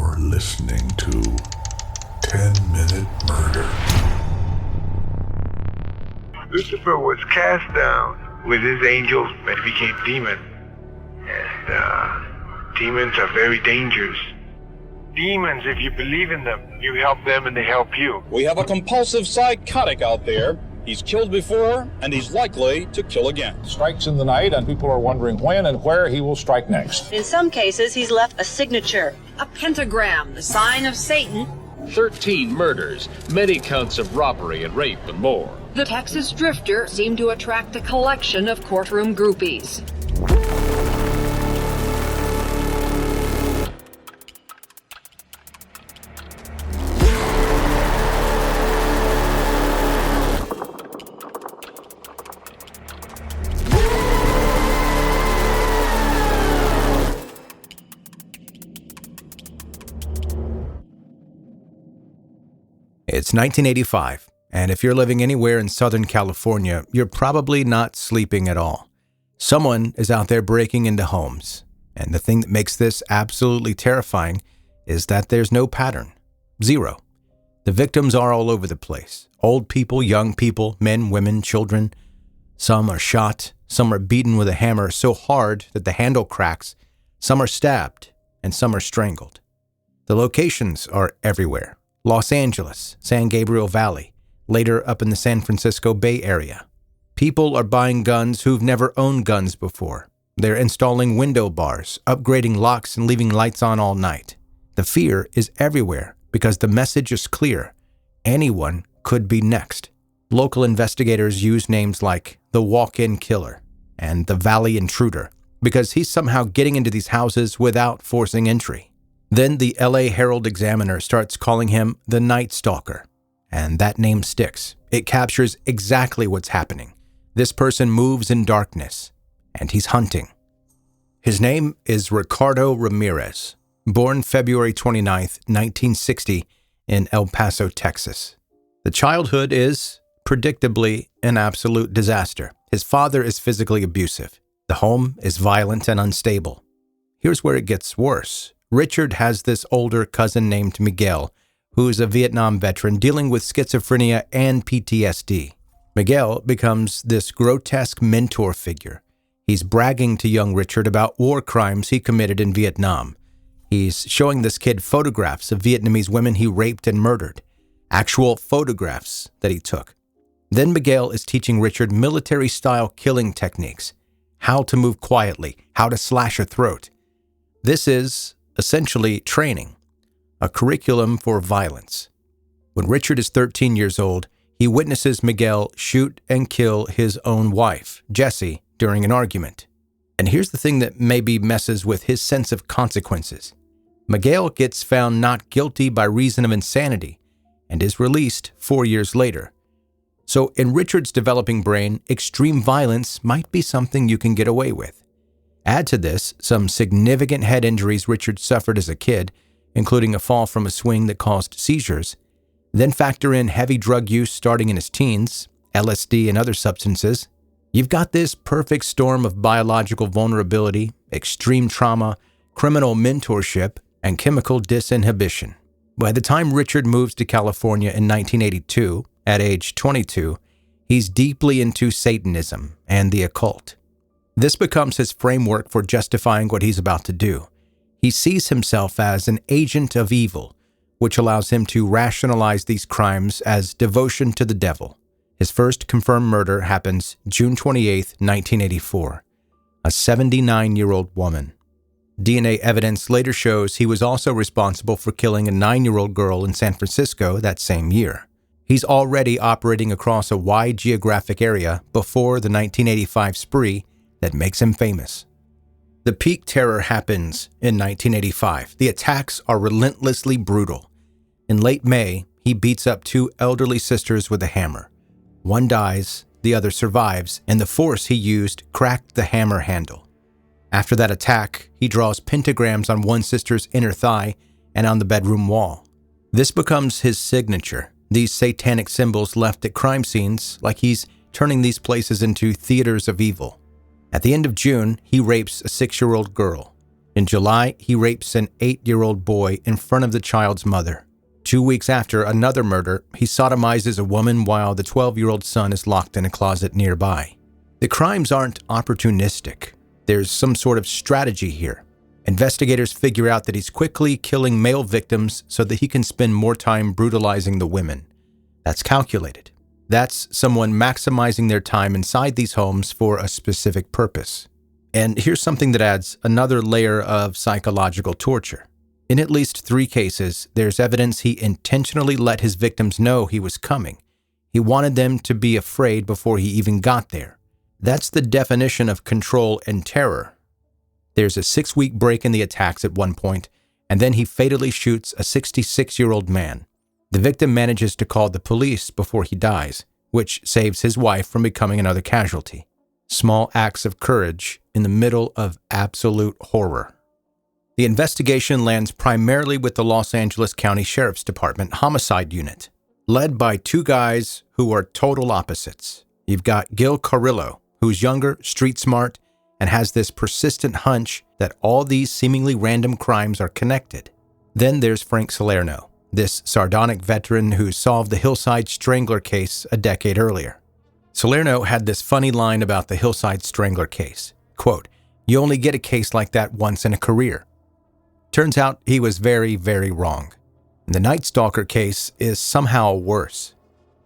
You're listening to 10-Minute Murder. Lucifer was cast down with his angels and became demon. And demons are very dangerous. Demons, if you believe in them, you help them and they help you. We have a compulsive psychotic out there. He's killed before, and he's likely to kill again. Strikes in the night, and people are wondering when and where he will strike next. In some cases, he's left a signature, a pentagram, the sign of Satan. 13 murders, many counts of robbery and rape and more. The Texas Drifter seemed to attract a collection of courtroom groupies. It's 1985, and if you're living anywhere in Southern California, you're probably not sleeping at all. Someone is out there breaking into homes, and the thing that makes this absolutely terrifying is that there's no pattern. Zero. The victims are all over the place. Old people, young people, men, women, children. Some are shot, some are beaten with a hammer so hard that the handle cracks, some are stabbed, and some are strangled. The locations are everywhere. Los Angeles, San Gabriel Valley, later up in the San Francisco Bay Area. People are buying guns who've never owned guns before. They're installing window bars, upgrading locks, and leaving lights on all night. The fear is everywhere because the message is clear. Anyone could be next. Local investigators use names like the walk-in killer and the Valley intruder because he's somehow getting into these houses without forcing entry. Then the LA Herald-Examiner starts calling him the Night Stalker, and that name sticks. It captures exactly what's happening. This person moves in darkness, and he's hunting. His name is Richard Ramirez, born February 29th, 1960, in El Paso, Texas. The childhood is, predictably, an absolute disaster. His father is physically abusive. The home is violent and unstable. Here's where it gets worse. Richard has this older cousin named Miguel, who is a Vietnam veteran dealing with schizophrenia and PTSD. Miguel becomes this grotesque mentor figure. He's bragging to young Richard about war crimes he committed in Vietnam. He's showing this kid photographs of Vietnamese women he raped and murdered, actual photographs that he took. Then Miguel is teaching Richard military-style killing techniques, how to move quietly, how to slash a throat. This is essentially training, a curriculum for violence. When Richard is 13 years old, he witnesses Miguel shoot and kill his own wife, Jessie, during an argument. And here's the thing that maybe messes with his sense of consequences. Miguel gets found not guilty by reason of insanity and is released 4 years later. So in Richard's developing brain, extreme violence might be something you can get away with. Add to this some significant head injuries Richard suffered as a kid, including a fall from a swing that caused seizures. Then factor in heavy drug use starting in his teens, LSD and other substances. You've got this perfect storm of biological vulnerability, extreme trauma, criminal mentorship, and chemical disinhibition. By the time Richard moves to California in 1982, at age 22, he's deeply into Satanism and the occult. This becomes his framework for justifying what he's about to do. He sees himself as an agent of evil, which allows him to rationalize these crimes as devotion to the devil. His first confirmed murder happens June 28, 1984, a 79-year-old woman. DNA evidence later shows he was also responsible for killing a 9-year-old girl in San Francisco that same year. He's already operating across a wide geographic area before the 1985 spree that makes him famous. The peak terror happens in 1985. The attacks are relentlessly brutal. In late May, he beats up 2 elderly sisters with a hammer. One dies, the other survives, and the force he used cracked the hammer handle. After that attack, he draws pentagrams on one sister's inner thigh and on the bedroom wall. This becomes his signature, these satanic symbols left at crime scenes, like he's turning these places into theaters of evil. At the end of June, he rapes a 6-year-old girl. In July, he rapes an 8-year-old boy in front of the child's mother. 2 weeks after another murder, he sodomizes a woman while the 12-year-old son is locked in a closet nearby. The crimes aren't opportunistic. There's some sort of strategy here. Investigators figure out that he's quickly killing male victims so that he can spend more time brutalizing the women. That's calculated. That's someone maximizing their time inside these homes for a specific purpose. And here's something that adds another layer of psychological torture. In at least 3 cases, there's evidence he intentionally let his victims know he was coming. He wanted them to be afraid before he even got there. That's the definition of control and terror. There's a 6-week break in the attacks at one point, and then he fatally shoots a 66-year-old man. The victim manages to call the police before he dies, which saves his wife from becoming another casualty. Small acts of courage in the middle of absolute horror. The investigation lands primarily with the Los Angeles County Sheriff's Department Homicide Unit, led by 2 guys who are total opposites. You've got Gil Carrillo, who's younger, street smart, and has this persistent hunch that all these seemingly random crimes are connected. Then there's Frank Salerno, this sardonic veteran who solved the Hillside Strangler case a decade earlier. Salerno had this funny line about the Hillside Strangler case. Quote, "You only get a case like that once in a career." Turns out he was very, very wrong. And the Night Stalker case is somehow worse.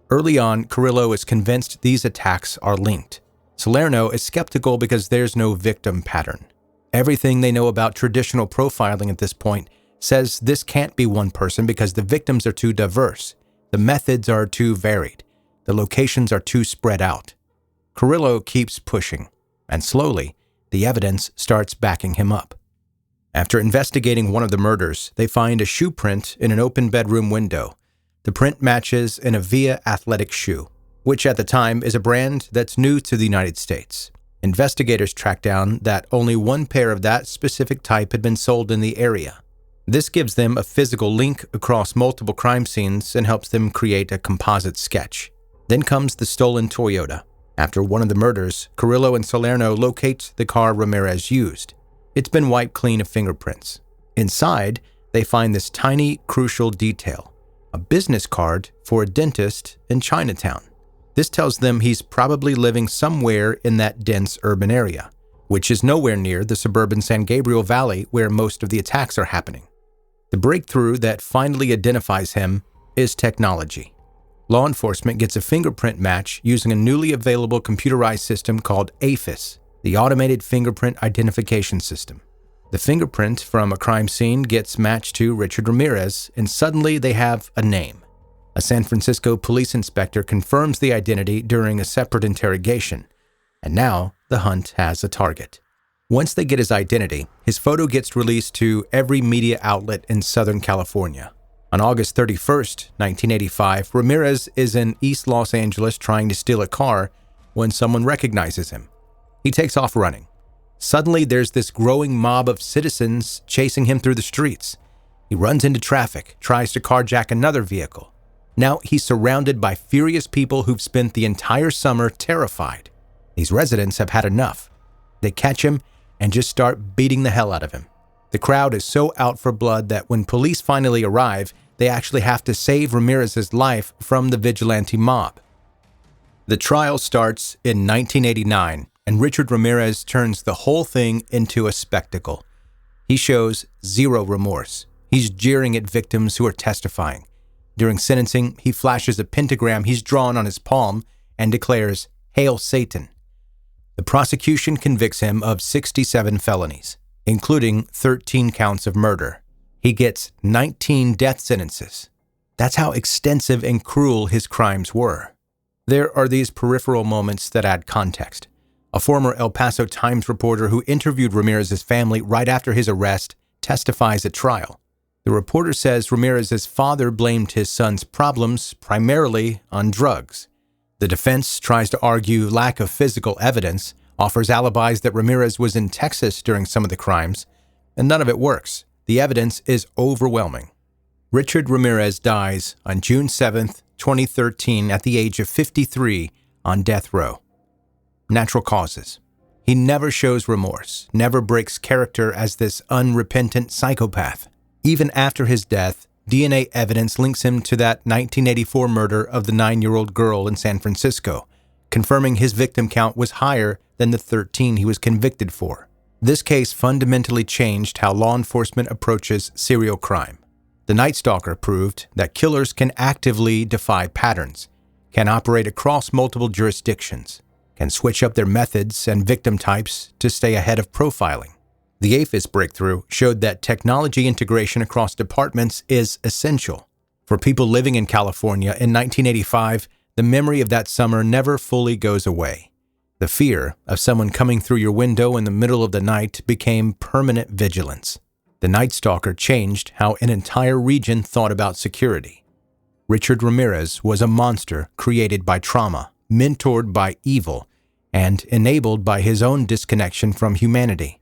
Early on, Carrillo is convinced these attacks are linked. Salerno is skeptical because there's no victim pattern. Everything they know about traditional profiling at this point says this can't be one person because the victims are too diverse, the methods are too varied, the locations are too spread out. Carrillo keeps pushing, and slowly, the evidence starts backing him up. After investigating one of the murders, they find a shoe print in an open bedroom window. The print matches an Avia athletic shoe, which at the time is a brand that's new to the United States. Investigators track down that only one pair of that specific type had been sold in the area. This gives them a physical link across multiple crime scenes and helps them create a composite sketch. Then comes the stolen Toyota. After one of the murders, Carrillo and Salerno locate the car Ramirez used. It's been wiped clean of fingerprints. Inside, they find this tiny, crucial detail: a business card for a dentist in Chinatown. This tells them he's probably living somewhere in that dense urban area, which is nowhere near the suburban San Gabriel Valley where most of the attacks are happening. The breakthrough that finally identifies him is technology. Law enforcement gets a fingerprint match using a newly available computerized system called AFIS, the Automated Fingerprint Identification System. The fingerprint from a crime scene gets matched to Richard Ramirez, and suddenly they have a name. A San Francisco police inspector confirms the identity during a separate interrogation, and now the hunt has a target. Once they get his identity, his photo gets released to every media outlet in Southern California. On August 31st, 1985, Ramirez is in East Los Angeles trying to steal a car when someone recognizes him. He takes off running. Suddenly, there's this growing mob of citizens chasing him through the streets. He runs into traffic, tries to carjack another vehicle. Now he's surrounded by furious people who've spent the entire summer terrified. These residents have had enough. They catch him and just start beating the hell out of him. The crowd is so out for blood that when police finally arrive, they actually have to save Ramirez's life from the vigilante mob. The trial starts in 1989, and Richard Ramirez turns the whole thing into a spectacle. He shows zero remorse. He's jeering at victims who are testifying. During sentencing, he flashes a pentagram he's drawn on his palm and declares, "Hail Satan." The prosecution convicts him of 67 felonies, including 13 counts of murder. He gets 19 death sentences. That's how extensive and cruel his crimes were. There are these peripheral moments that add context. A former El Paso Times reporter who interviewed Ramirez's family right after his arrest testifies at trial. The reporter says Ramirez's father blamed his son's problems primarily on drugs. The defense tries to argue lack of physical evidence, offers alibis that Ramirez was in Texas during some of the crimes, and none of it works. The evidence is overwhelming. Richard Ramirez dies on June 7th, 2013 at the age of 53 on death row. Natural causes. He never shows remorse, never breaks character as this unrepentant psychopath. Even after his death, DNA evidence links him to that 1984 murder of the 9-year-old girl in San Francisco, confirming his victim count was higher than the 13 he was convicted for. This case fundamentally changed how law enforcement approaches serial crime. The Night Stalker proved that killers can actively defy patterns, can operate across multiple jurisdictions, can switch up their methods and victim types to stay ahead of profiling. The AFIS breakthrough showed that technology integration across departments is essential. For people living in California in 1985, the memory of that summer never fully goes away. The fear of someone coming through your window in the middle of the night became permanent vigilance. The Night Stalker changed how an entire region thought about security. Richard Ramirez was a monster created by trauma, mentored by evil, and enabled by his own disconnection from humanity.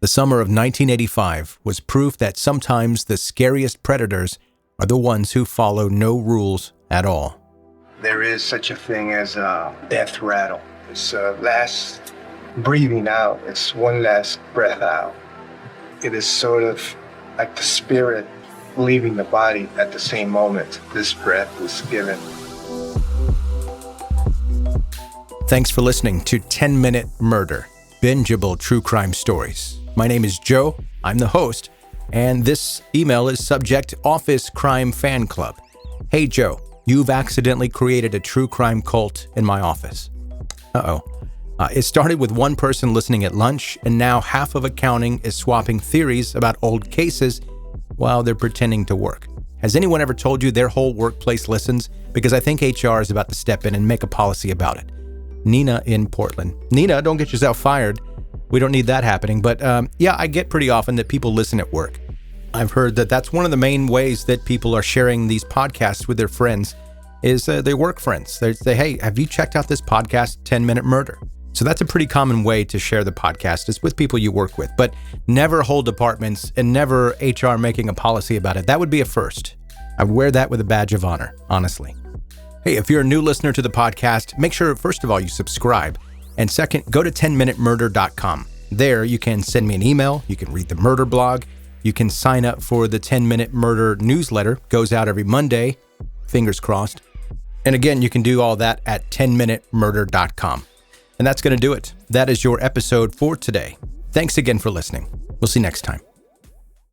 The summer of 1985 was proof that sometimes the scariest predators are the ones who follow no rules at all. There is such a thing as a death rattle. It's last breathing out. It's one last breath out. It is sort of like the spirit leaving the body at the same moment this breath is given. Thanks for listening to 10-Minute Murder, bingeable true crime stories. My name is Joe, I'm the host, and this email is subject Office Crime Fan Club. Hey Joe, you've accidentally created a true crime cult in my office. It started with one person listening at lunch, and now half of accounting is swapping theories about old cases while they're pretending to work. Has anyone ever told you their whole workplace listens? Because I think HR is about to step in and make a policy about it. Nina in Portland. Nina, don't get yourself fired. We don't need that happening. But yeah, I get pretty often that people listen at work. I've heard that that's one of the main ways that people are sharing these podcasts with their friends is their work friends. They say, hey, have you checked out this podcast, 10-Minute Murder? So that's a pretty common way to share the podcast is with people you work with, but never whole departments and never HR making a policy about it. That would be a first. I would wear that with a badge of honor, honestly. Hey, if you're a new listener to the podcast, make sure, first of all, you subscribe. And second, go to 10minutemurder.com. There you can send me an email. You can read the murder blog. You can sign up for the 10-Minute Murder newsletter. Goes out every Monday. Fingers crossed. And again, you can do all that at 10minutemurder.com. And that's going to do it. That is your episode for today. Thanks again for listening. We'll see you next time.